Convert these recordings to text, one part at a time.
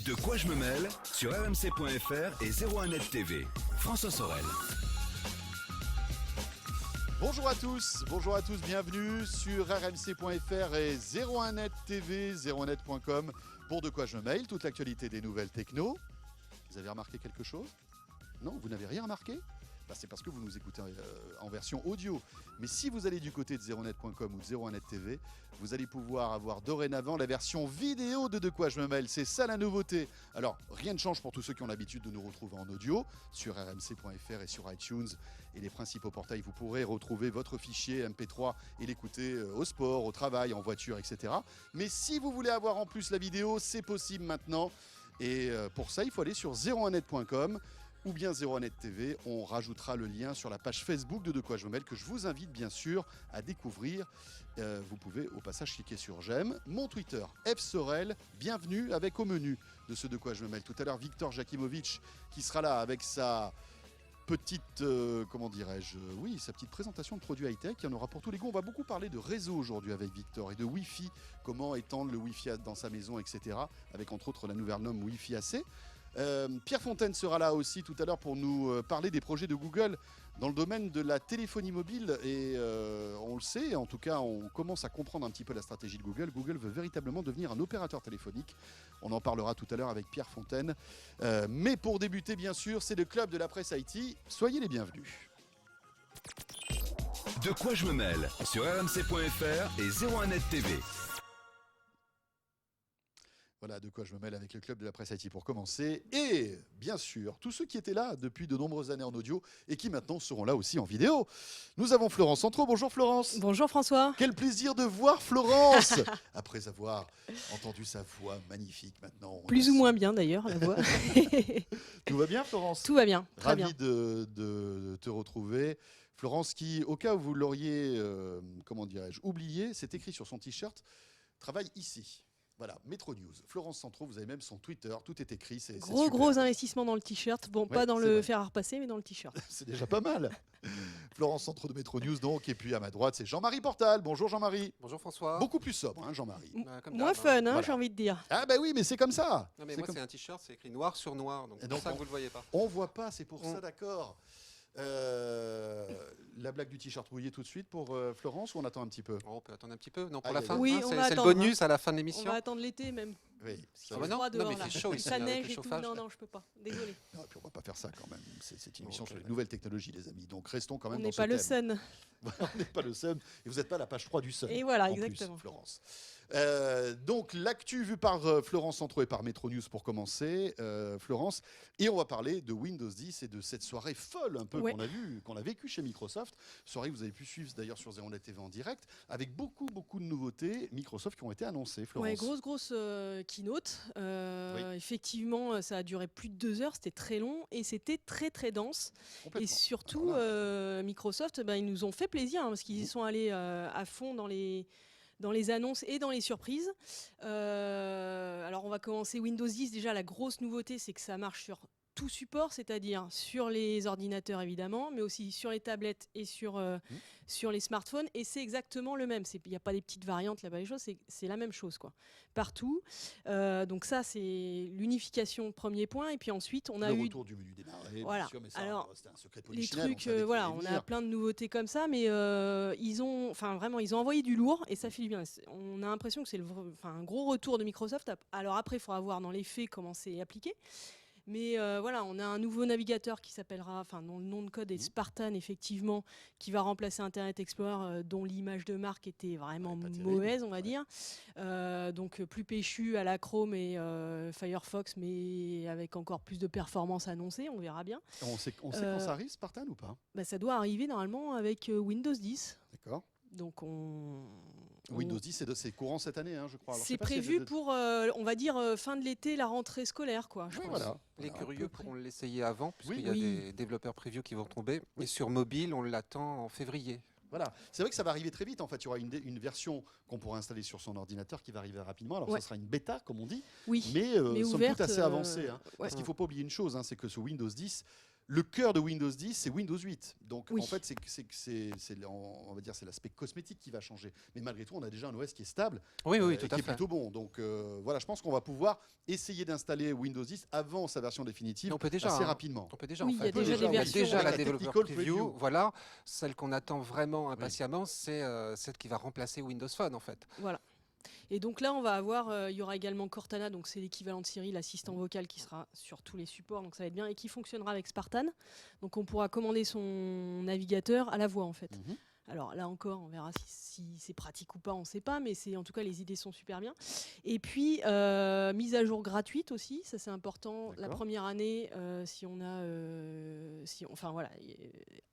De quoi je me mêle sur rmc.fr et 01net TV. François Sorel. Bonjour à tous, bienvenue sur rmc.fr et 01net TV, 01net.com pour De quoi je me mêle, toute l'actualité des nouvelles techno. Vous avez remarqué quelque chose? Non, vous n'avez rien remarqué? C'est parce que vous nous écoutez en version audio. Mais si vous allez du côté de 01net.com ou de 01net TV, vous allez pouvoir avoir dorénavant la version vidéo de quoi je me mêle. C'est ça la nouveauté. Alors, rien ne change pour tous ceux qui ont l'habitude de nous retrouver en audio sur rmc.fr et sur iTunes et les principaux portails. Vous pourrez retrouver votre fichier MP3 et l'écouter au sport, au travail, en voiture, etc. Mais si vous voulez avoir en plus la vidéo, c'est possible maintenant. Et pour ça, il faut aller sur 01net.com ou bien 01net TV. On rajoutera le lien sur la page Facebook de quoi je me mêle que je vous invite bien sûr à découvrir. Vous pouvez au passage cliquer sur j'aime. Mon Twitter, fsorel, bienvenue avec au menu de ce de quoi je me mêle. Tout à l'heure, Victor Jakimovic qui sera là avec sa petite, sa petite présentation de produits high-tech. Il y en aura pour tous les goûts. On va beaucoup parler de réseau aujourd'hui avec Victor et de Wi-Fi, comment étendre le Wi-Fi dans sa maison, etc. Avec entre autres la nouvelle norme Wi-Fi AC. Pierre Fontaine sera là aussi tout à l'heure pour nous parler des projets de Google dans le domaine de la téléphonie mobile et on le sait, en tout cas on commence à comprendre un petit peu la stratégie de Google. Google veut véritablement devenir un opérateur téléphonique. On en parlera tout à l'heure avec Pierre Fontaine. Mais pour débuter bien sûr, c'est le club de la presse IT. Soyez les bienvenus. De quoi je me mêle sur rmc.fr et 01net TV. Voilà de quoi je me mêle avec le club de la presse IT pour commencer. Et bien sûr, tous ceux qui étaient là depuis de nombreuses années en audio et qui maintenant seront là aussi en vidéo. Nous avons Florence Centreau. Bonjour Florence. Bonjour François. Quel plaisir de voir Florence. Après avoir entendu sa voix magnifique maintenant. Plus ou moins bien d'ailleurs la voix. Tout va bien Florence? Tout va bien, très Ravi bien. de te retrouver. Florence qui, au cas où vous l'auriez, oublié, c'est écrit sur son t-shirt, travaille ici. Voilà, Métro News. Florence Centreau, vous avez même son Twitter, tout est écrit. C'est gros investissement dans le t-shirt. Bon, pas dans le fer à repasser, mais dans le t-shirt. C'est déjà pas mal. Florence Centreau de Métro News, donc. Et puis à ma droite, c'est Jean-Marie Portal. Bonjour Jean-Marie. Bonjour François. Beaucoup plus sobre, hein, Jean-Marie. Moins fun, Voilà. j'ai envie de dire. Ah bah oui, mais c'est comme ça. Non, mais moi, c'est un t-shirt, c'est écrit noir sur noir. Donc c'est pour ça que vous ne le voyez pas. On voit pas, c'est pour ça, d'accord. La blague du t-shirt rouillé tout de suite pour Florence ou on attend un petit peu? On peut attendre un petit peu. Non, pour la fin. Oui, on va c'est le attendre, bonus à la fin de l'émission. On va attendre l'été même. Oui. Ah bah non, mais il fait chaud ici. Ça avec neige le et tout. chauffage. Non, je peux pas. Désolé. Non, et puis on va pas faire ça quand même. C'est une émission sur les nouvelles technologies, les amis. Donc restons quand même On dans n'est ce pas le thème. Sun. On n'est pas le Sun. Et vous n'êtes pas à la page 3 du Sun. Et voilà, en exactement. Plus, Florence. Donc l'actu vue par Florence Centreau et par Métro News pour commencer, Florence. Et on va parler de Windows 10 et de cette soirée folle un peu qu'on a vécue chez Microsoft. Soirée que vous avez pu suivre d'ailleurs sur 01net TV en direct, avec beaucoup de nouveautés Microsoft qui ont été annoncées. Florence. Ouais, grosse keynote. Effectivement, ça a duré plus de 2 heures. C'était très long et c'était très dense. Et surtout, Microsoft, ils nous ont fait plaisir parce qu'ils y sont allés à fond dans les annonces et dans les surprises. Alors on va commencer Windows 10. Déjà, la grosse nouveauté, c'est que ça marche sur tout support, c'est-à-dire sur les ordinateurs évidemment, mais aussi sur les tablettes et sur les smartphones. Et c'est exactement le même. Il n'y a pas des petites variantes là-bas, les choses, c'est la même chose, quoi. Partout. Donc ça, c'est l'unification, premier point. Et puis ensuite, on a eu... Le retour du menu démarrer, voilà. bien sûr, mais ça, alors, c'était un secret de les polichinelle. trucs, on a plein de nouveautés comme ça, mais ils ont envoyé du lourd et ça fait du bien. On a l'impression que c'est un gros retour de Microsoft. Alors après, il faudra voir dans les faits comment c'est appliqué. Mais on a un nouveau navigateur qui s'appellera, dont le nom de code est Spartan, effectivement, qui va remplacer Internet Explorer, dont l'image de marque était vraiment mauvaise, on va dire. Donc plus péchu à la Chrome et Firefox, mais avec encore plus de performance annoncée, on verra bien. On sait quand ça arrive, Spartan, ou pas? Ça doit arriver normalement avec Windows 10. D'accord. Donc Windows 10, c'est courant cette année, je crois. Alors, c'est prévu pour, on va dire, fin de l'été, la rentrée scolaire, quoi. Je pense. Voilà. Les curieux pourront l'essayer avant, puisqu'il y a des développeurs preview qui vont tomber. Oui. Et sur mobile, on l'attend en février. Voilà, c'est vrai que ça va arriver très vite. En fait, il y aura une version qu'on pourra installer sur son ordinateur qui va arriver rapidement. Alors, ça sera une bêta, comme on dit, mais somme ouverte, toute assez avancée. Parce qu'il ne faut pas oublier une chose, c'est que ce Windows 10, Le cœur de Windows 10, c'est Windows 8. Donc, Oui. en fait, on va dire, c'est l'aspect cosmétique qui va changer. Mais malgré tout, on a déjà un OS qui est stable, Oui, oui, et tout qui à est fait. plutôt bon. Donc, voilà, je pense qu'on va pouvoir essayer d'installer Windows 10 avant sa version définitive On peut déjà, assez hein. rapidement. On peut déjà, Oui, en il y a fait. déjà des Il y a versions. déjà la Avec la developer technical preview. preview. Voilà, celle qu'on attend vraiment impatiemment, c'est celle qui va remplacer Windows Phone, en fait. Voilà. Et donc là, on va avoir, il y aura également Cortana, donc c'est l'équivalent de Siri, l'assistant vocal qui sera sur tous les supports, donc ça va être bien, et qui fonctionnera avec Spartan. Donc on pourra commander son navigateur à la voix en fait. Mhm. Alors là encore, on verra si c'est pratique ou pas, on ne sait pas, mais en tout cas les idées sont super bien. Et puis mise à jour gratuite aussi, ça c'est important. La D'accord. première année, si on a, enfin voilà,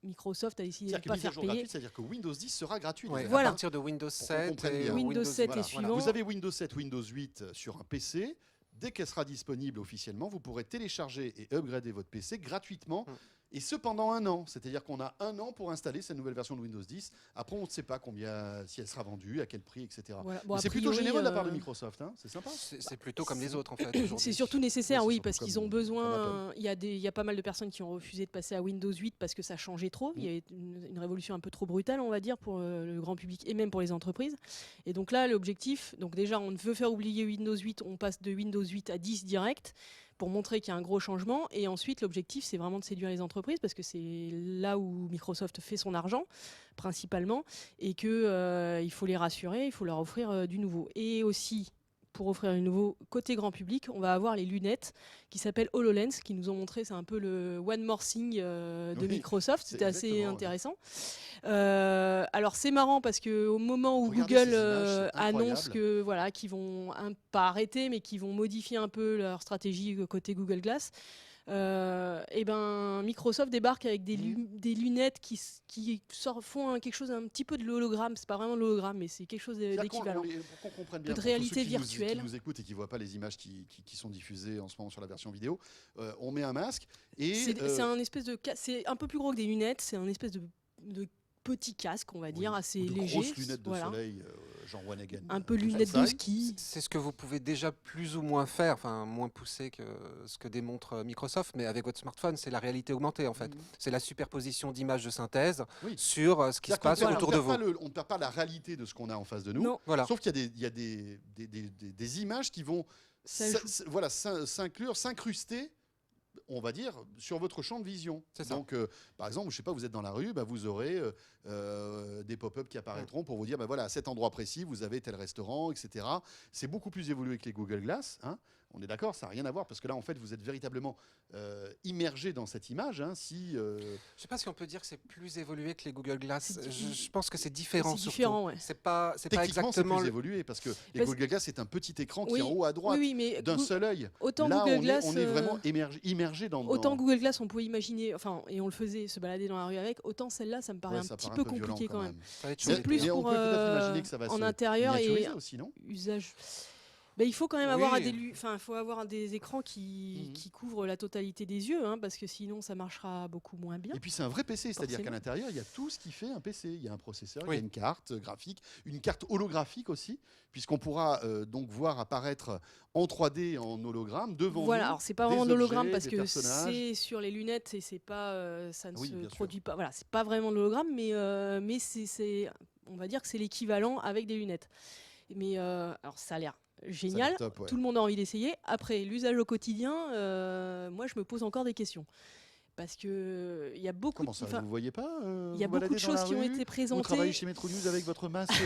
Microsoft a décidé de ne C'est-à-dire que pas mise à faire jour payer. gratuite, c'est-à-dire que Windows 10 sera gratuit. Ouais, déjà. Voilà. À partir de Windows 7 comprenne et bien. Windows 7 et voilà. suivant. Vous avez Windows 7, Windows 8 sur un PC. Dès qu'elle sera disponible officiellement, vous pourrez télécharger et upgrader votre PC gratuitement. Et ce pendant 1 an. C'est-à-dire qu'on a 1 an pour installer cette nouvelle version de Windows 10. Après, on ne sait pas si elle sera vendue, à quel prix, etc. Voilà. Bon, Mais a c'est plutôt priori, généreux de la part de Microsoft. Hein. C'est sympa. C'est plutôt comme les autres, en fait. aujourd'hui. C'est surtout nécessaire, Oui, c'est oui, surtout parce qu'ils comme- ont comme besoin. Il y a pas mal de personnes qui ont refusé de passer à Windows 8 parce que ça changeait trop. Il y avait une révolution un peu trop brutale, on va dire, pour le grand public et même pour les entreprises. Et donc là, l'objectif, donc déjà, on veut faire oublier Windows 8, on passe de Windows 8 à 10 direct pour montrer qu'il y a un gros changement. Et ensuite, l'objectif, c'est vraiment de séduire les entreprises parce que c'est là où Microsoft fait son argent principalement et que il faut les rassurer, il faut leur offrir du nouveau. Et aussi, pour offrir du nouveau côté grand public, on va avoir les lunettes qui s'appellent HoloLens, qui nous ont montré, c'est un peu le One More Thing de Oui, Microsoft. c'est C'était assez exactement, ouais. intéressant. Alors c'est marrant parce que au moment où Regardez Google ces images, c'est annonce incroyable. que voilà, qu'ils vont pas arrêter, mais qu'ils vont modifier un peu leur stratégie côté Google Glass. Et ben Microsoft débarque avec des lunettes qui font quelque chose un petit peu de l'hologramme. C'est pas vraiment de l'hologramme, mais c'est quelque chose d'équivalent. Pour qu'on comprenne bien, Peu de pour tous réalité ceux qui virtuelle. qui nous écoutent et qui ne voient pas les images qui sont diffusées en ce moment sur la version vidéo, on met un masque et C'est un espèce de c'est un peu plus gros que des lunettes. C'est un espèce de petit casque, on va dire, assez ou de léger. grosses lunettes de voilà. soleil, genre One Again. Un peu comme lunettes ça. de ski. C'est ce que vous pouvez déjà plus ou moins faire, enfin moins poussé que ce que démontre Microsoft, mais avec votre smartphone, c'est la réalité augmentée en fait. C'est la superposition d'images de synthèse Oui. sur ce qui se C'est-à-dire passe qu'on autour de vous. on ne perd pas la réalité de ce qu'on a en face de nous. Non. Voilà. Sauf qu'il y a des images qui vont s'incruster, on va dire, sur votre champ de vision. C'est ça. Donc, par exemple, je sais pas, vous êtes dans la rue, vous aurez des pop-up qui apparaîtront pour vous dire, voilà, à cet endroit précis, vous avez tel restaurant, etc. C'est beaucoup plus évolué que les Google Glass. Hein. On est d'accord, ça n'a rien à voir, parce que là, en fait, vous êtes véritablement immergé dans cette image. Hein, Je sais pas si on peut dire que c'est plus évolué que les Google Glass. C'est Je pense que c'est différent. C'est différent, surtout. ouais. C'est pas Techniquement, c'est exactement plus évolué, parce que les Parce- Google Glass, c'est un petit écran qui Oui, est en haut à droite, oui, mais d'un seul œil. autant Là, Google Glass, on est vraiment immergé dans... autant Google Glass, on pouvait imaginer, enfin, et on le faisait, se balader dans la rue avec, autant celle-là, ça me paraît Ouais, un ça petit paraît peu un peu violent compliqué quand même. Ça va être C'est chouette. plus Mais on pour, peut peut-être imaginer que ça va en se intérieur et miniaturiser aussi, non? usage. Ben, il faut quand même Oui. avoir faut avoir des écrans qui couvrent la totalité des yeux, hein, parce que sinon ça marchera beaucoup moins bien. Et puis c'est un vrai PC, c'est-à-dire qu'à Forcément. l'intérieur, il y a tout ce qui fait un PC. Il y a un processeur, il Oui. y a une carte graphique, une carte holographique aussi, puisqu'on pourra donc voir apparaître en 3D, en hologramme, devant Voilà, nous. alors c'est pas des vraiment de l'hologramme objets, parce des que personnages. c'est sur les lunettes et c'est pas, ça ne Oui, se bien sûr. produit pas. Voilà, c'est pas vraiment de l'hologramme, mais on va dire que c'est l'équivalent avec des lunettes. Mais alors ça a l'air Ça a génial. l'air top, ouais. Tout le monde a envie d'essayer. Après, l'usage au quotidien, moi, je me pose encore des questions. Parce que il y a beaucoup Comment ça, vous voyez pas il y a vous beaucoup baladez de dans la choses qui ont rue, été Vous présentées. travaillez chez Metro News avec votre masque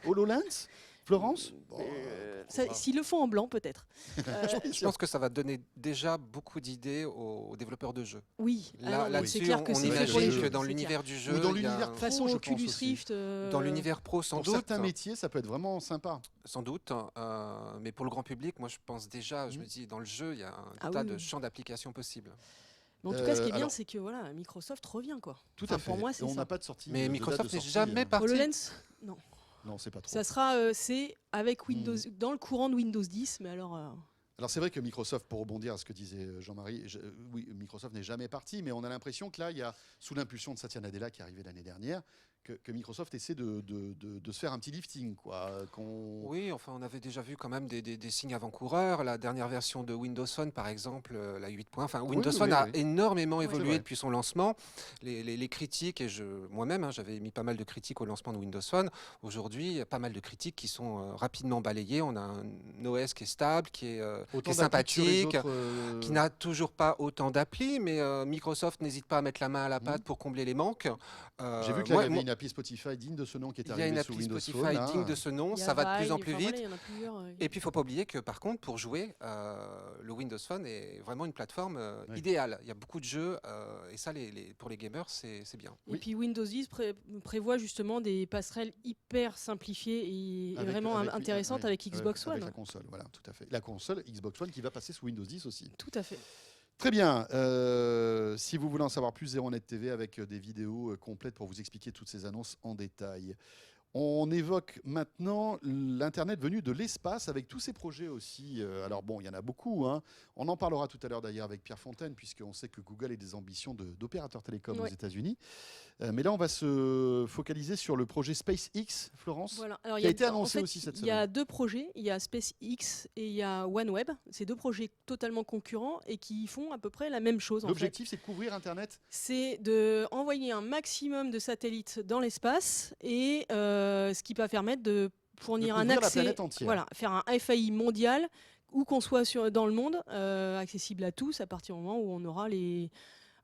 HoloLens, Florence? S'ils le font en blanc, peut-être. Je pense que ça va donner déjà beaucoup d'idées aux développeurs de jeux. Oui, Là, c'est là-dessus, clair que on c'est fait pour les imagine jeux, que dans c'est l'univers du jeu, Ou dans il y a l'univers De pro, toute façon, je Oculus pense aussi. Rift. dans l'univers pro sans Pour doute. certains métiers, ça peut être vraiment sympa. Sans doute, mais pour le grand public, moi je pense déjà, je me dis, dans le jeu, il y a un Ah tas oui, de oui. champs d'application possibles. Mais en tout cas, ce qui est bien, alors- c'est que voilà, Microsoft revient, quoi. Tout Enfin, à fait. pour moi, Et c'est on ça. n'a pas de sortie. Mais de date Microsoft de n'est sortie, jamais parti. HoloLens, non. Non, c'est pas trop. Ça sera, c'est avec Windows, dans le courant de Windows 10, mais alors. Alors c'est vrai que Microsoft, pour rebondir à ce que disait Jean-Marie, oui, Microsoft n'est jamais parti, mais on a l'impression que là, il y a, sous l'impulsion de Satya Nadella qui est arrivé l'année dernière, que Microsoft essaie de se faire un petit lifting, quoi. Oui, enfin, on avait déjà vu quand même des signes avant-coureurs. La dernière version de Windows Phone, par exemple, la 8. Enfin, Windows Phone a énormément évolué depuis son lancement. Les critiques, et moi-même, j'avais mis pas mal de critiques au lancement de Windows Phone. Aujourd'hui, il y a pas mal de critiques qui sont rapidement balayées. On a un OS qui est stable, qui est sympathique, qui n'a toujours pas autant d'applis, mais Microsoft n'hésite pas à mettre la main à la pâte pour combler les manques. J'ai vu qu'il y avait une appli Spotify digne de ce nom qui est arrivée sous Windows Phone. Il y a une appli Spotify digne de ce nom, ça va de plus en plus vite. Et puis il ne faut pas oublier que par contre, pour jouer, le Windows Phone est vraiment une plateforme idéale. Il y a beaucoup de jeux et ça, pour les gamers, c'est bien. Et puis Windows 10 prévoit justement des passerelles hyper simplifiées et vraiment intéressantes avec Xbox One. Avec la console, voilà, tout à fait. La console Xbox One qui va passer sous Windows 10 aussi. Tout à fait. Très bien. Si vous voulez en savoir plus, 01net TV avec des vidéos complètes pour vous expliquer toutes ces annonces en détail. On évoque maintenant l'Internet venu de l'espace avec tous ces projets aussi. Alors bon, il y en a beaucoup. On en parlera tout à l'heure d'ailleurs avec Pierre Fontaine, puisqu'on sait que Google a des ambitions d'opérateur télécom aux États-Unis. Mais là, on va se focaliser sur le projet SpaceX, Florence, Alors, qui a été annoncé aussi cette semaine. Il y a deux projets, il y a SpaceX et il y a OneWeb. C'est deux projets totalement concurrents et qui font à peu près la même chose. L'objectif, c'est de couvrir Internet. C'est d'envoyer un maximum de satellites dans l'espace et ce qui va permettre de fournir un accès, faire un FAI mondial où qu'on soit dans le monde, accessible à tous à partir du moment où on aura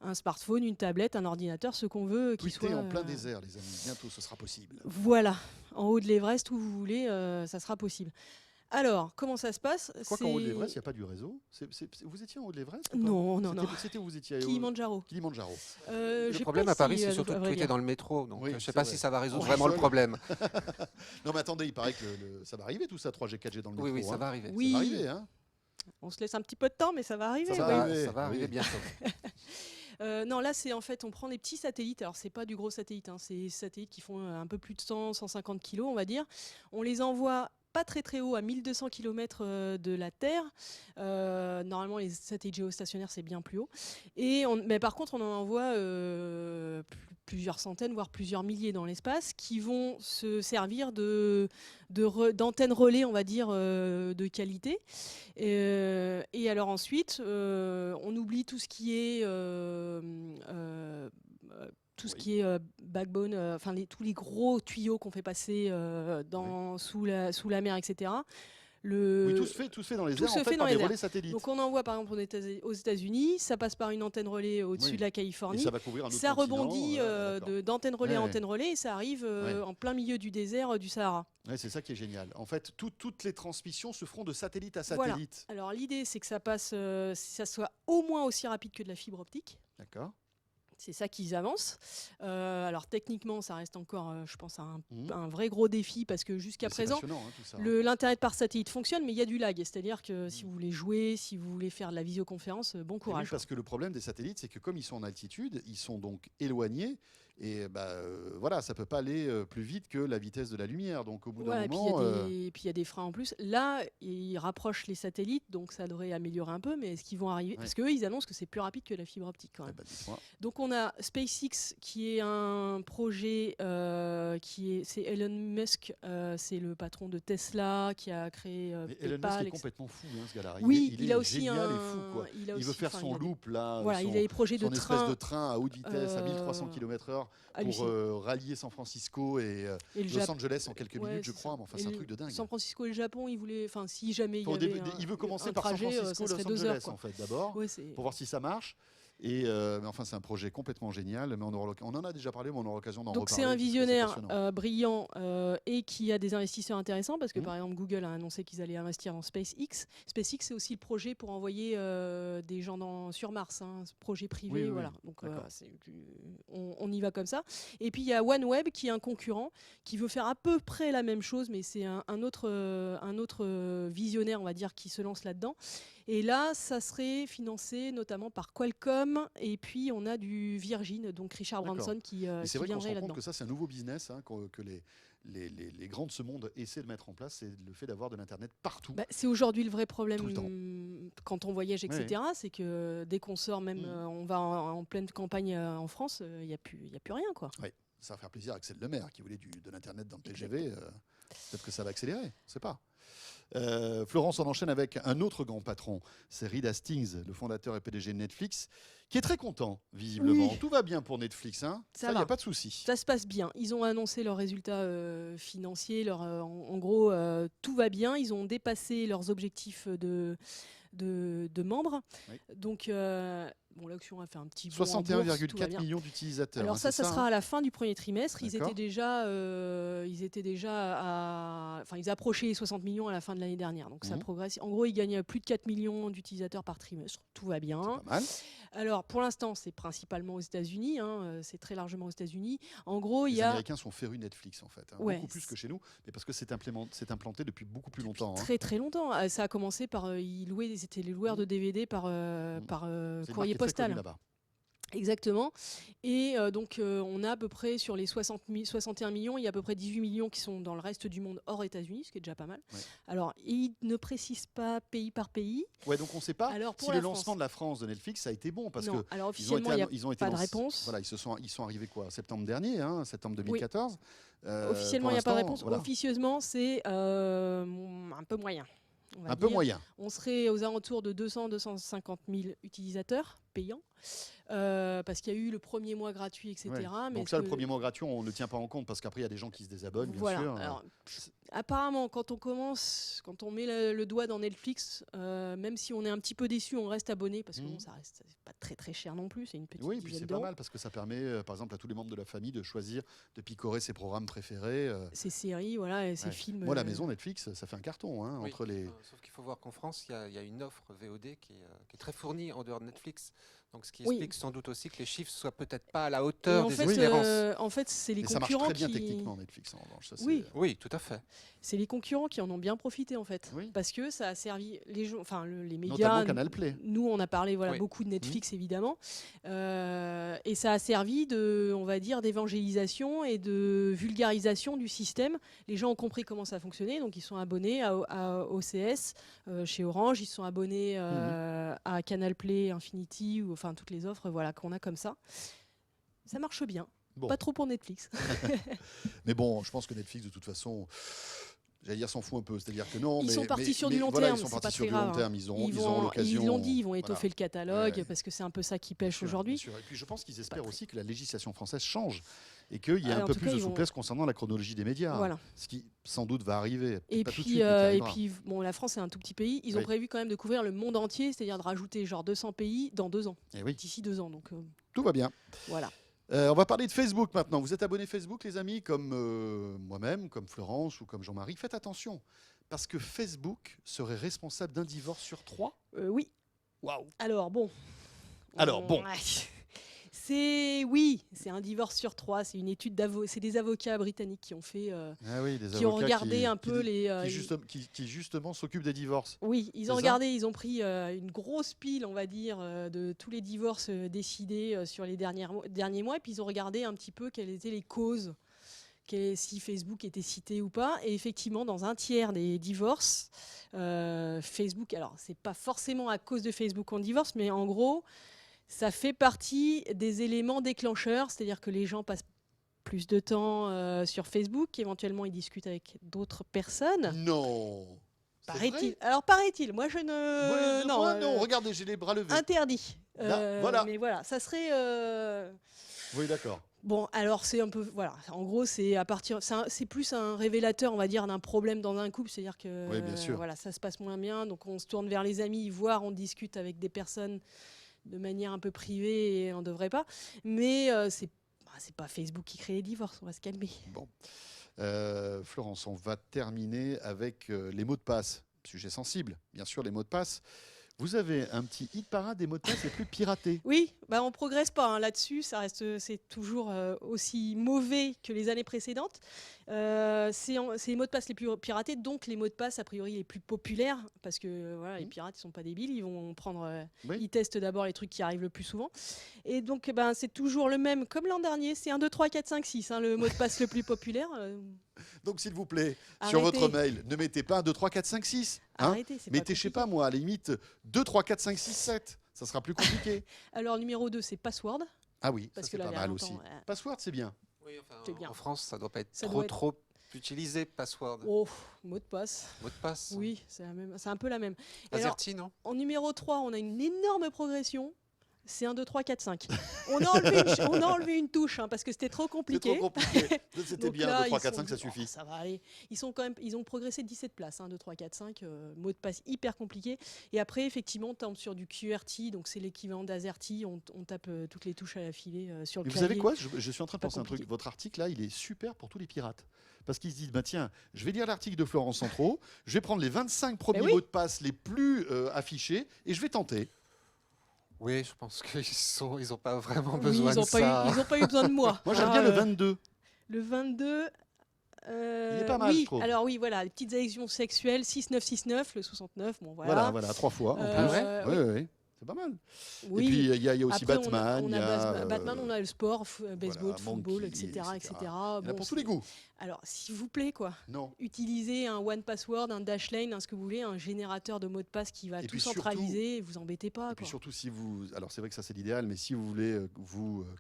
un smartphone, une tablette, un ordinateur, ce qu'on veut qu'il soit. En plein désert, les amis. Bientôt, ce sera possible. Voilà, en haut de l'Everest, où vous voulez, ça sera possible. Alors, comment ça se passe? Je crois qu'en haut de l'Everest, il n'y a pas du réseau. Vous étiez en haut de l'Everest? Non. C'était où vous étiez? Kilimanjaro. Le problème à Paris, c'est surtout que tu étais dans le métro. Donc, je ne sais pas si ça va résoudre vraiment le problème. Non, mais attendez, il paraît que ça va arriver tout ça, 3G, 4G dans le métro. Oui, ça va arriver. Oui. Ça va arriver, On se laisse un petit peu de temps, mais ça va arriver. Ça va arriver bientôt. Non, là, c'est en fait, on prend des petits satellites. Alors, c'est pas du gros satellite, c'est des satellites qui font un peu plus de 100-150 kilos, on va dire. On les envoie pas très très haut, à 1200 km de la Terre. Normalement, les satellites géostationnaires, c'est bien plus haut. Mais par contre, on en envoie plusieurs centaines, voire plusieurs milliers dans l'espace, qui vont se servir d'antennes relais, on va dire, de qualité. Et alors ensuite, on oublie tout ce qui est... ce qui est backbone, tous les gros tuyaux qu'on fait passer sous la mer, etc. Tout se fait dans les airs, par des relais satellites. Donc on envoie par exemple aux États-Unis, ça passe par une antenne relais au-dessus de la Californie. Et ça va couvrir un autre ça continent, rebondit d'antenne relais à antenne relais et ça arrive en plein milieu du désert du Sahara. Ouais, c'est ça qui est génial. En fait, toutes les transmissions se feront de satellite à satellite. Voilà. Alors l'idée, c'est que ça soit au moins aussi rapide que de la fibre optique. D'accord. C'est ça qu'ils avancent. Alors techniquement, ça reste encore, je pense, un vrai gros défi parce que jusqu'à présent, l'Internet par satellite fonctionne, mais il y a du lag. C'est-à-dire que si vous voulez jouer, si vous voulez faire de la visioconférence, bon courage. Oui, parce que le problème des satellites, c'est que comme ils sont en altitude, ils sont donc éloignés. Et voilà, ça ne peut pas aller plus vite que la vitesse de la lumière. Donc au bout d'un moment... Et puis il y a des freins en plus. Là, ils rapprochent les satellites, donc ça devrait améliorer un peu. Mais est-ce qu'ils vont arriver? Parce qu'eux, ils annoncent que c'est plus rapide que la fibre optique quand même. Donc on a SpaceX qui est un projet c'est Elon Musk, c'est le patron de Tesla qui a créé Elon Musk est complètement fou, ce gars-là. Oui, il a est aussi génial et fou, quoi. Il veut faire son loop là, il a des projets son espèce de train à haute vitesse à 1300 km/h pour rallier San Francisco et Los Angeles en quelques minutes, je crois. Mais enfin, c'est un truc de dingue. San Francisco et le Japon, il voulait, si jamais il veut commencer par San Francisco, Los Angeles en fait d'abord, pour voir si ça marche. Mais enfin, c'est un projet complètement génial. Mais on en a déjà parlé, mais on aura l'occasion d'en reparler. Donc c'est un visionnaire brillant et qui a des investisseurs intéressants parce que par exemple Google a annoncé qu'ils allaient investir dans SpaceX. SpaceX, c'est aussi le projet pour envoyer des gens sur Mars, un projet privé. Voilà. Donc on y va comme ça. Et puis il y a OneWeb qui est un concurrent qui veut faire à peu près la même chose, mais c'est un autre visionnaire, on va dire, qui se lance là-dedans. Et là, ça serait financé notamment par Qualcomm. Et puis, on a du Virgin, donc Richard Branson qui viendrait là-dedans. C'est vrai qu'on se rend compte que ça, c'est un nouveau business que les grands de ce monde essaient de mettre en place. C'est le fait d'avoir de l'Internet partout. C'est aujourd'hui le vrai problème quand on voyage, etc. C'est que dès qu'on sort, même on va en pleine campagne en France, il n'y a plus rien, quoi. Oui. ça va faire plaisir à Axel Lemaire qui voulait de l'Internet dans le TGV. Peut-être que ça va accélérer, on ne sait pas. Florence, on enchaîne avec un autre grand patron, c'est Reed Hastings, le fondateur et PDG de Netflix, qui est très content, visiblement. Oui. Tout va bien pour Netflix, hein. Ça, il n'y a pas de souci. Ça se passe bien. Ils ont annoncé leurs résultats financiers. En gros, tout va bien. Ils ont dépassé leurs objectifs de membres. Oui. Donc, l'action a fait un petit bond. 61,4 millions d'utilisateurs. Alors ça sera à la fin du premier trimestre. Ils approchaient les 60 millions à la fin de l'année dernière. Donc ça progresse. En gros, ils gagnent plus de 4 millions d'utilisateurs par trimestre. Tout va bien. C'est pas mal. Alors pour l'instant, c'est principalement aux États-Unis. C'est très largement aux États-Unis. En gros, les Américains sont férus Netflix en fait, ouais, beaucoup plus que chez nous, mais parce que c'est implanté depuis beaucoup plus longtemps. Très très longtemps. Ça a commencé par c'était les loueurs de DVD par courrier postal. Là-bas. Exactement. Et donc, on a à peu près sur les 61 millions, il y a à peu près 18 millions qui sont dans le reste du monde hors États-Unis, ce qui est déjà pas mal. Ouais. Alors, ils ne précisent pas pays par pays. Ouais, donc on ne sait pas si le lancement de la France de Netflix a été bon. Parce non, alors officiellement, il n'y a pas de réponse. Voilà, ils sont arrivés septembre dernier, septembre 2014. Oui. Officiellement, il n'y a pas de réponse. Voilà. Officieusement, c'est un peu moyen. Un peu moyen. On serait aux alentours de 200-250 000 utilisateurs payants. Parce qu'il y a eu le premier mois gratuit, etc. Ouais. Mais donc ça, le premier mois gratuit, on ne le tient pas en compte parce qu'après, il y a des gens qui se désabonnent, bien sûr. Alors, apparemment, quand on met le doigt dans Netflix, même si on est un petit peu déçu, on reste abonné parce que ça reste pas très très cher non plus. C'est une petite puis c'est pas mal parce que ça permet, par exemple, à tous les membres de la famille de choisir, de picorer ses programmes préférés. Ses séries, et ses films. Moi, la maison Netflix, ça fait un carton. Oui. Entre les... Sauf qu'il faut voir qu'en France, il y a une offre VOD qui est très fournie en dehors de Netflix. Donc, ce qui explique sans doute aussi que les chiffres soient peut-être pas à la hauteur des espérances. En fait, c'est les concurrents qui... Ça marche très bien techniquement, Netflix, en revanche. Ça, oui, tout à fait. C'est les concurrents qui en ont bien profité, en fait. Oui. Parce que ça a servi les médias. Notamment Canal Play. Nous, on a parlé beaucoup de Netflix, évidemment. Et ça a servi d'évangélisation et de vulgarisation du système. Les gens ont compris comment ça fonctionnait, donc ils sont abonnés à OCS chez Orange, ils sont abonnés à Canal Play, Infinity, toutes les offres qu'on a comme ça. Ça marche bien. Bon. Pas trop pour Netflix. Mais bon, je pense que Netflix, de toute façon, j'allais dire s'en fout un peu. C'est-à-dire que non. Ils sont partis sur du long terme. C'est pas très grave. Ils ont l'occasion. Ils l'ont dit, ils vont étoffer le catalogue parce que c'est un peu ça qui pêche aujourd'hui. Et puis je pense qu'ils espèrent aussi que la législation française change et qu'il y ait un peu plus de souplesse concernant la chronologie des médias. Voilà. Ce qui sans doute va arriver. Et puis la France est un tout petit pays. Ils ont prévu quand même de couvrir le monde entier, c'est-à-dire de rajouter 200 pays dans 2 ans. D'ici 2 ans. Donc tout va bien. Voilà. On va parler de Facebook maintenant. Vous êtes abonnés Facebook, les amis, comme moi-même, comme Florence ou comme Jean-Marie. Faites attention, parce que Facebook serait responsable d'un divorce sur 3 ? Oui. Waouh. Alors bon. C'est un divorce sur 3. C'est une étude c'est des avocats britanniques qui ont fait, qui ont regardé un peu qui justement s'occupent des divorces. Oui, ils ont regardé, ils ont pris une grosse pile, on va dire, de tous les divorces décidés sur les derniers mois, et puis ils ont regardé un petit peu quelles étaient les causes, si Facebook était cité ou pas. Et effectivement, dans un tiers des divorces, Facebook. Alors, c'est pas forcément à cause de Facebook qu'on divorce, mais en gros. Ça fait partie des éléments déclencheurs, c'est-à-dire que les gens passent plus de temps sur Facebook, éventuellement ils discutent avec d'autres personnes. Non. Paraît-il. Alors paraît-il, moi je ne... non, regardez, j'ai les bras levés. Interdit. Voilà. Mais voilà, ça serait... Oui, d'accord. Bon, alors c'est un peu... Voilà, en gros, c'est plus un révélateur, on va dire, d'un problème dans un couple, c'est-à-dire que bien sûr. Ça se passe moins bien, donc on se tourne vers les amis, voire on discute avec des personnes de manière un peu privée et on ne devrait pas. Mais c'est pas Facebook qui crée les divorces, on va se calmer. Bon. Florence, on va terminer avec les mots de passe. Sujet sensible, bien sûr, les mots de passe. Vous avez un petit hit parade des mots de passe les plus piratés. Oui, on ne progresse pas là-dessus. C'est toujours aussi mauvais que les années précédentes. C'est les mots de passe les plus piratés, donc les mots de passe a priori les plus populaires, parce que les pirates ils sont pas débiles, ils vont prendre, ils testent d'abord les trucs qui arrivent le plus souvent. Et donc c'est toujours le même, comme l'an dernier, c'est 1, 2, 3, 4, 5, 6, le mot de passe le plus populaire. Donc s'il vous plaît, sur votre mail, ne mettez pas 1, 2, 3, 4, 5, 6. Arrêtez, mettez, je sais pas moi, à la limite 2, 3, 4, 5, 6, 7. Ça sera plus compliqué. Alors numéro 2, c'est password. Ah oui, parce ça c'est pas mal aussi. Password, c'est bien. Oui, enfin, c'est bien. en France, ça ne doit pas être Ça trop, doit être- trop utilisé, password. Oh, mot de passe. Mot de passe. Oui, c'est un peu la même. Et alors, AZERTY, non? en numéro 3, on a une énorme progression. C'est 1, 2, 3, 4, 5. On a enlevé une touche parce que c'était trop C'est compliqué. trop compliqué. C'était Donc bien, là, 2, 3, ils 4, sont 5, ça dit, suffit. ça va aller. Ils ont progressé de 17 places, 1, 2, 3, 4, 5. Mot de passe hyper compliqué. Et après, effectivement, on tombe sur du QWERTY, donc c'est l'équivalent d'AZERTY. On tape toutes les touches à la filée sur le Mais vous clavier. savez quoi, je suis en train de Pas penser un truc. compliqué. Votre article, là, il est super pour tous les pirates. Parce qu'ils se disent, bah, tiens, je vais lire l'article de Florence Centraux, je vais prendre les 25 premiers oui. mots de passe les plus affichés et je vais tenter. Oui, je pense qu'ils n'ont pas vraiment Oui, besoin ils de n'ont ça. pas eu besoin de moi. Moi, j'aime Ah, bien le 22. Le 22. Il est pas mal, oui, je trouve. alors oui, voilà, les petites allusions sexuelles, 6969, le 69, bon Voilà, voilà. 3 fois en plus. Euh, Ouais, oui. ouais, ouais. C'est pas mal. Oui. Et puis, il y a aussi Après, Batman. on il y a a, Batman, on a le sport, baseball, football, Monkey, etc. etc. etc. Il y en a Bon, pour tous les goûts. alors, s'il vous plaît, quoi, Non. utilisez un one password, un dashlane, ce que vous voulez, un générateur de mots de passe qui va Et tout puis surtout- centraliser, et vous embêtez pas. Et puis Quoi. surtout, si vous. Alors, c'est vrai que ça, c'est l'idéal, mais si vous voulez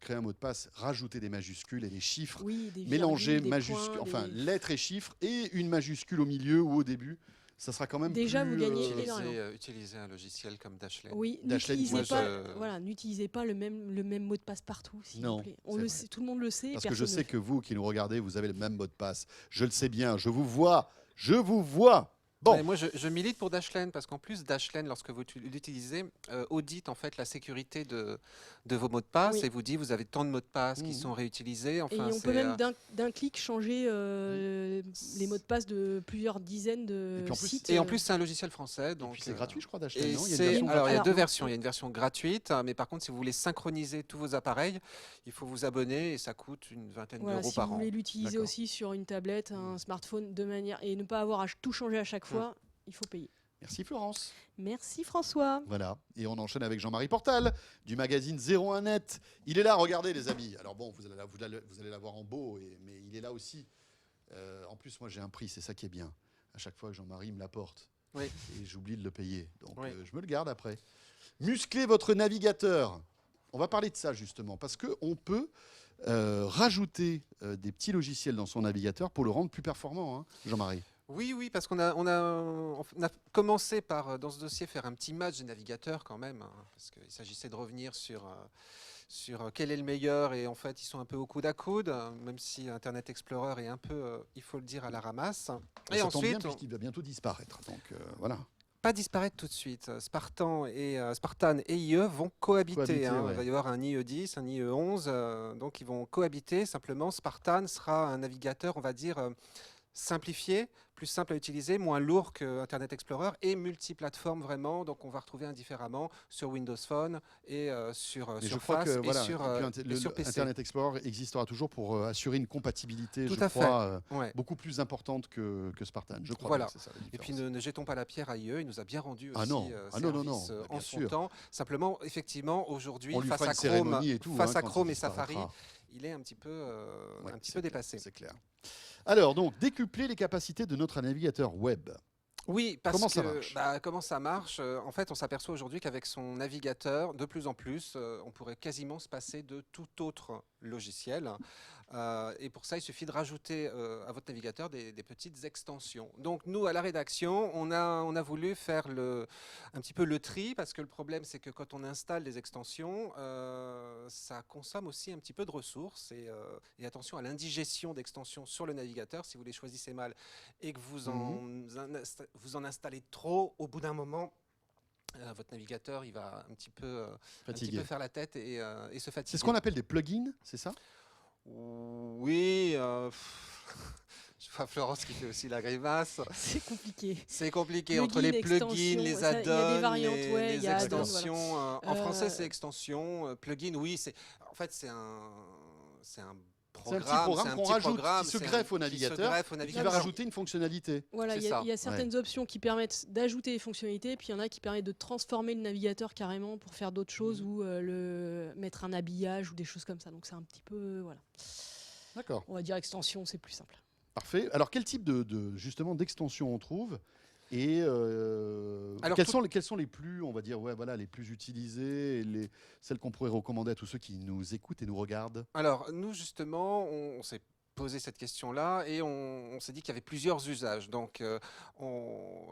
créer un mot de passe, rajoutez des majuscules et des chiffres. Oui, des Mélanger virgules, des majuscules, points, enfin des- lettres et chiffres et une majuscule au milieu ou au début, ça sera quand même Déjà, plus, vous gagnez euh, énormément. Utiliser un logiciel comme Dashlane. Oui, Dashlane, n'utilisez moi, pas, voilà, n'utilisez pas le même mot de passe partout, s'il Non, vous plaît. c'est vrai. Tout le monde le sait. et Parce que je personne ne sais le que vous qui nous regardez, vous avez le même mot de passe. Je le sais bien, je vous vois, je vous vois. Bon, Ouais, moi, je milite pour Dashlane parce qu'en plus, Dashlane, lorsque vous l'utilisez, audite en fait la sécurité de vos mots de passe Oui. et vous dit vous avez tant de mots de passe qui Mhm. sont réutilisés. Et Enfin, on c'est, peut même d'un clic changer les mots de passe de plusieurs dizaines de Et puis en plus- sites. Et en plus, c'est un logiciel français. et Donc, puis c'est gratuit, je crois, Dashlane, Et non? Il y a une c'est- version alors, il y a gratuite. deux Alors, versions. Il y a une version gratuite, mais par contre, si vous voulez synchroniser tous vos appareils, il faut vous abonner et ça coûte une vingtaine voilà, d'euros si par vous an. voulez l'utiliser D'accord. aussi sur une tablette, un smartphone, de manière et ne pas avoir à tout changer à chaque fois, il faut payer. Merci Florence. Merci François. Voilà, et on enchaîne avec Jean-Marie Portal du magazine 01net. Il est là, regardez les amis. Alors bon, vous allez la voir en beau, mais il est là aussi. En plus, moi j'ai un prix, c'est ça qui est bien. À chaque fois que Jean-Marie me l'apporte, Oui. et j'oublie de le payer. Donc Oui. je me le garde après. Musclez votre navigateur. On va parler de ça justement, parce qu'on peut rajouter des petits logiciels dans son navigateur pour le rendre plus performant, hein, Jean-Marie. Oui, parce qu'on a commencé par, dans ce dossier, faire un petit match des navigateurs quand même, hein, parce qu'il s'agissait de revenir sur quel est le meilleur, et en fait, ils sont un peu au coude à coude, même si Internet Explorer est un peu, il faut le dire, à la ramasse. Et ça tombe bien ensuite, puisqu'il va bientôt disparaître. Donc voilà. pas disparaître tout de suite. Spartan et IE vont cohabiter. Cohabiter, Hein. ouais. Il va y avoir un IE 10, un IE 11, donc ils vont cohabiter. Simplement, Spartan sera un navigateur, on va dire, simplifié, plus simple à utiliser, moins lourd que Internet Explorer et multiplateforme vraiment. Donc on va retrouver indifféremment sur Windows Phone et sur Mais je Surface crois que et voilà, sur, et puis et sur PC. Internet Explorer existera toujours pour assurer une compatibilité, Tout je à crois, Ouais. beaucoup plus importante que Spartan. Je crois Voilà. bien que c'est ça la Et puis différence. ne jetons pas la pierre à IE, il nous a bien rendu Ah aussi non. Ah non, non, non. service, Bah, en bien son sûr. temps. Simplement, effectivement, aujourd'hui, On lui face fera à une Chrome, cérémonie et tout, face hein, à quand Chrome il et Safari, disparaîtra. il est un petit peu, Ouais, un petit c'est peu clair, dépassé. C'est clair. Alors, donc, décupler les capacités de notre navigateur web. Oui, parce Comment que ça marche comment ça marche En fait, on s'aperçoit aujourd'hui qu'avec son navigateur, de plus en plus, on pourrait quasiment se passer de tout autre logiciel. Et pour ça, il suffit de rajouter à votre navigateur des petites extensions. Donc nous, à la rédaction, on a voulu faire un petit peu le tri, parce que le problème, c'est que quand on installe des extensions, ça consomme aussi un petit peu de ressources. Et attention à l'indigestion d'extensions sur le navigateur. Si vous les choisissez mal et que vous en installez trop, au bout d'un moment, votre navigateur, il va un petit peu Fatigué. faire la tête et se fatiguer. C'est ce qu'on appelle des plugins, c'est ça? Oui, je vois Florence qui fait aussi la grimace. C'est compliqué. C'est compliqué Plugin, entre les plugins, extension, les ça, il y a des add-ons, variantes, ouais, les il y a add-ons, extensions. En français, c'est Euh, extension. Plugin, oui, en fait, c'est un C'est un programme. petit programme c'est un qu'on petit rajoute, programme, qui se c'est greffe au qui se navigateur, greffe au et qui va navigateur. rajouter une fonctionnalité. Voilà, C'est il y, ça. a certaines options qui permettent d'ajouter des fonctionnalités, puis il y en a qui permettent de transformer le navigateur carrément pour faire d'autres choses ou mettre un habillage ou des choses comme ça. Donc c'est un petit peu, voilà. D'accord, On va dire extension, c'est plus simple. parfait. Alors, quel type justement d'extension on trouve Et quelles sont les plus, on va dire, les plus utilisées, et celles qu'on pourrait recommander à tous ceux qui nous écoutent et nous regardent? Alors, nous, justement, on s'est posé cette question-là et on s'est dit qu'il y avait plusieurs usages. Donc,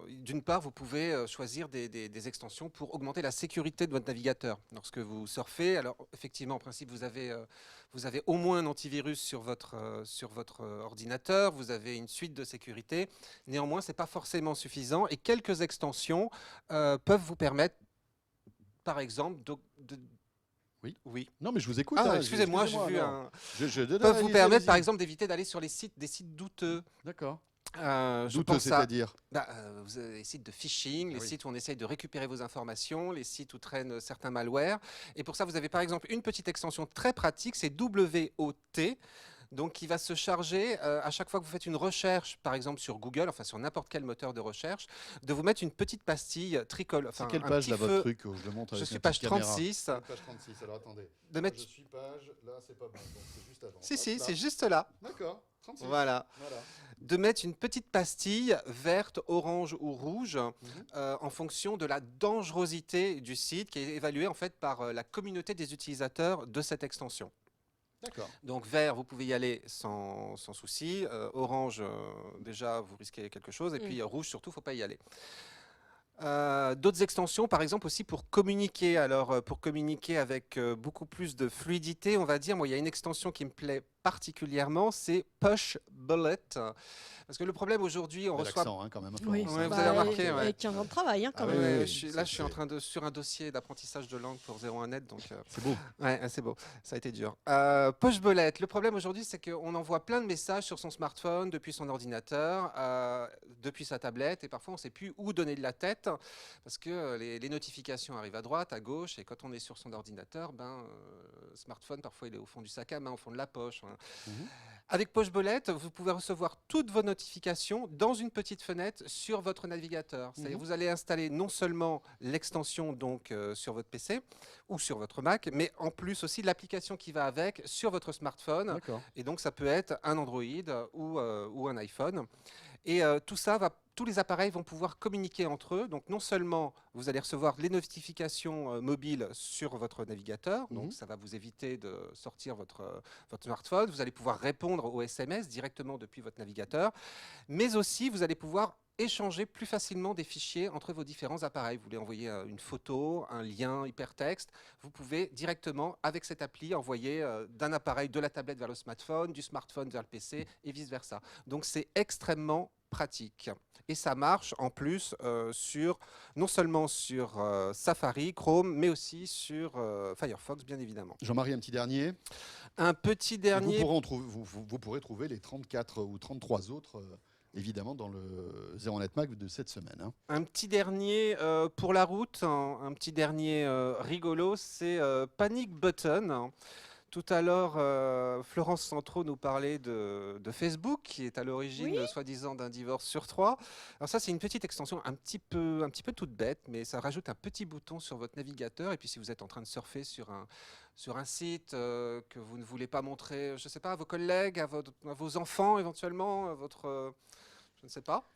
d'une part, vous pouvez choisir des extensions pour augmenter la sécurité de votre navigateur. Lorsque vous surfez, alors effectivement, en principe, vous avez au moins un antivirus sur votre ordinateur, vous avez une suite de sécurité. Néanmoins, ce n'est pas forcément suffisant et quelques extensions peuvent vous permettre, par exemple, Oui. Non, mais je vous écoute. Excusez-moi, j'ai vu un. Peuvent vous permettre, par exemple, d'éviter d'aller sur des sites douteux. D'accord. Douteux, c'est-à-dire vous avez les sites de phishing, les sites où on essaye de récupérer vos informations, les sites où traînent certains malwares. Et pour ça, vous avez par exemple une petite extension très pratique, c'est WOT. Donc, qui va se charger, à chaque fois que vous faites une recherche, par exemple sur Google, enfin sur n'importe quel moteur de recherche, de vous mettre une petite pastille tricolore. C'est quelle page là, votre truc? Je le montre avec je suis page 36. Page 36, alors attendez. Je suis page, là c'est pas bon, donc c'est juste avant. Si, c'est juste là. D'accord, 36. Voilà. De mettre une petite pastille verte, orange ou rouge en fonction de la dangerosité du site qui est évaluée en fait par la communauté des utilisateurs de cette extension. D'accord. Donc vert, vous pouvez y aller sans souci. Orange, déjà, vous risquez quelque chose. Et puis rouge, surtout, il ne faut pas y aller. D'autres extensions, par exemple, aussi pour communiquer. Alors, pour communiquer avec beaucoup plus de fluidité, on va dire, moi, il y a une extension qui me plaît particulièrement, c'est Push Bullet. Parce que le problème aujourd'hui, on reçoit... l'accent, quand même. Oui, vous avez remarqué. Avec 15 ans de travail, quand même. Là, je suis en train sur un dossier d'apprentissage de langue pour 01net. Donc, c'est beau. Ouais, c'est beau. Ça a été dur. Push Bullet. Le problème aujourd'hui, c'est qu'on envoie plein de messages sur son smartphone, depuis son ordinateur, depuis sa tablette, et parfois on ne sait plus où donner de la tête, parce que les notifications arrivent à droite, à gauche, et quand on est sur son ordinateur, le smartphone, parfois, il est au fond du sac à main, au fond de la poche. Avec Push Bullet, vous pouvez recevoir toutes vos notifications dans une petite fenêtre sur votre navigateur. C'est-à-dire vous allez installer non seulement l'extension donc sur votre PC ou sur votre Mac, mais en plus aussi l'application qui va avec sur votre smartphone. D'accord. Et donc ça peut être un Android ou un iPhone. Et tous les appareils vont pouvoir communiquer entre eux. Donc non seulement vous allez recevoir les notifications mobiles sur votre navigateur, donc ça va vous éviter de sortir votre smartphone. Vous allez pouvoir répondre aux SMS directement depuis votre navigateur, mais aussi vous allez pouvoir échanger plus facilement des fichiers entre vos différents appareils. Vous voulez envoyer une photo, un lien hypertexte, vous pouvez directement, avec cette appli, envoyer d'un appareil de la tablette vers le smartphone, du smartphone vers le PC et vice-versa. Donc c'est extrêmement pratique. Et ça marche en plus non seulement sur Safari, Chrome, mais aussi sur Firefox, bien évidemment. Jean-Marie, un petit dernier. Un petit dernier. Vous pourrez trouver les 34 ou 33 autres, évidemment, dans le 01net Mag de cette semaine. Un petit dernier pour la route, un petit dernier rigolo, c'est Panic Button. Tout à l'heure, Florence Centraux nous parlait de Facebook, qui est à l'origine, soi-disant, d'un divorce sur 3. Alors ça, c'est une petite extension un petit peu toute bête, mais ça rajoute un petit bouton sur votre navigateur. Et puis, si vous êtes en train de surfer sur un site que vous ne voulez pas montrer, je ne sais pas, à vos collègues, à vos enfants, éventuellement, je ne sais pas.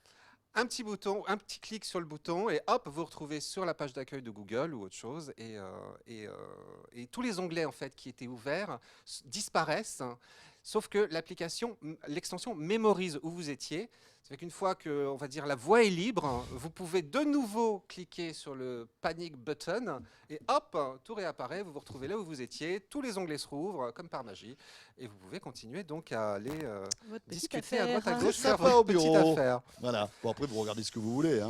Un petit bouton, un petit clic sur le bouton et hop, vous retrouvez sur la page d'accueil de Google ou autre chose et tous les onglets en fait qui étaient ouverts disparaissent, sauf que l'extension mémorise où vous étiez. C'est qu'une fois que, on va dire, la voie est libre, vous pouvez de nouveau cliquer sur le panic button et hop, tout réapparaît, vous vous retrouvez là où vous étiez, tous les onglets se rouvrent comme par magie et vous pouvez continuer donc à aller discuter à droite à gauche, faire votre petite affaire. Voilà. Bon, après, vous regardez ce que vous voulez.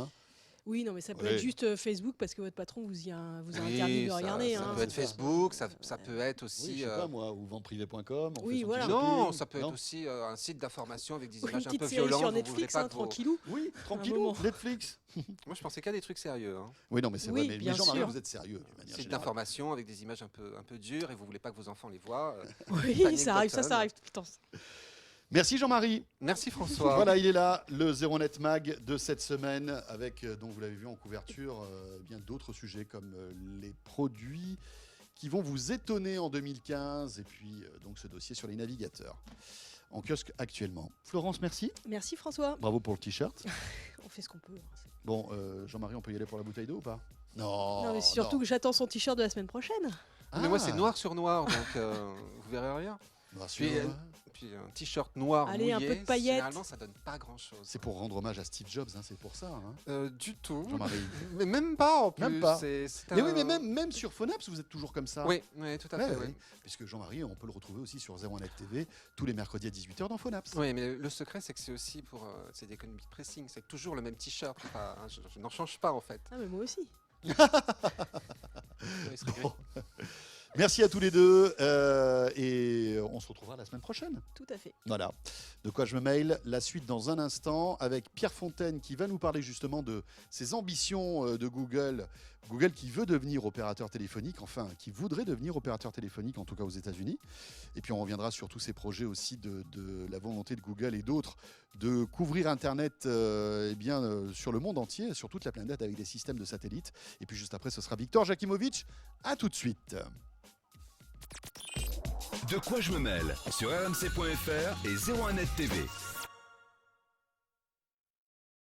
Oui, non, mais ça peut être juste Facebook parce que votre patron vous a interdit de regarder. Ça peut être Facebook, ça peut être aussi... Oui, je sais pas moi, ou venteprivé.com. Oui, voilà. Non, ça peut être aussi un site d'information avec des images un peu violentes. Sur Netflix, tranquillou. Oui, tranquillou, Netflix. Moi, je pensais qu'à des trucs sérieux. Oui, non, mais c'est vrai, mais Jean-Marie, vous êtes sérieux d'une manière générale. Site d'information avec des images un peu dures et vous voulez pas que vos enfants les voient. Oui, ça arrive tout le temps. Merci Jean-Marie. Merci François. Voilà, il est là, le 01net Mag de cette semaine, avec, donc vous l'avez vu en couverture, bien d'autres sujets comme les produits qui vont vous étonner en 2015, et puis donc ce dossier sur les navigateurs. en kiosque actuellement. Florence, merci. Merci François. Bravo pour le t-shirt. On fait ce qu'on peut. Bon, Jean-Marie, on peut y aller pour la bouteille d'eau ou pas? Non. Non, mais surtout que j'attends son t-shirt de la semaine prochaine. Mais moi, c'est noir sur noir, donc vous verrez rien. Puis un t-shirt noir Allez, mouillé, un peu de paillettes. généralement, ça donne pas grand-chose. C'est pour rendre hommage à Steve Jobs, c'est pour ça. Du tout. Jean-Marie. Mais même pas en plus. Même pas. C'est Mais oui, mais même sur Phonaps, vous êtes toujours comme ça. Oui, tout à fait. Oui. Puisque Jean-Marie, on peut le retrouver aussi sur 01net TV tous les mercredis à 18h dans Phonaps. Oui, mais le secret, c'est que c'est aussi pour c'est des économies de pressing. C'est toujours le même t-shirt. Je n'en change pas en fait. Ah, mais moi aussi. Bon. Merci à tous les deux et on se retrouvera la semaine prochaine. Tout à fait. Voilà. De quoi je me mail. La suite dans un instant avec Pierre Fontaine qui va nous parler justement de ses ambitions de Google. Google qui veut devenir opérateur téléphonique, enfin qui voudrait devenir opérateur téléphonique en tout cas aux États-Unis. Et puis on reviendra sur tous ces projets aussi de la volonté de Google et d'autres de couvrir Internet sur le monde entier, sur toute la planète avec des systèmes de satellites. Et puis juste après, ce sera Victor Jakimovic. À tout de suite. De quoi je me mêle sur rmc.fr et 01net TV.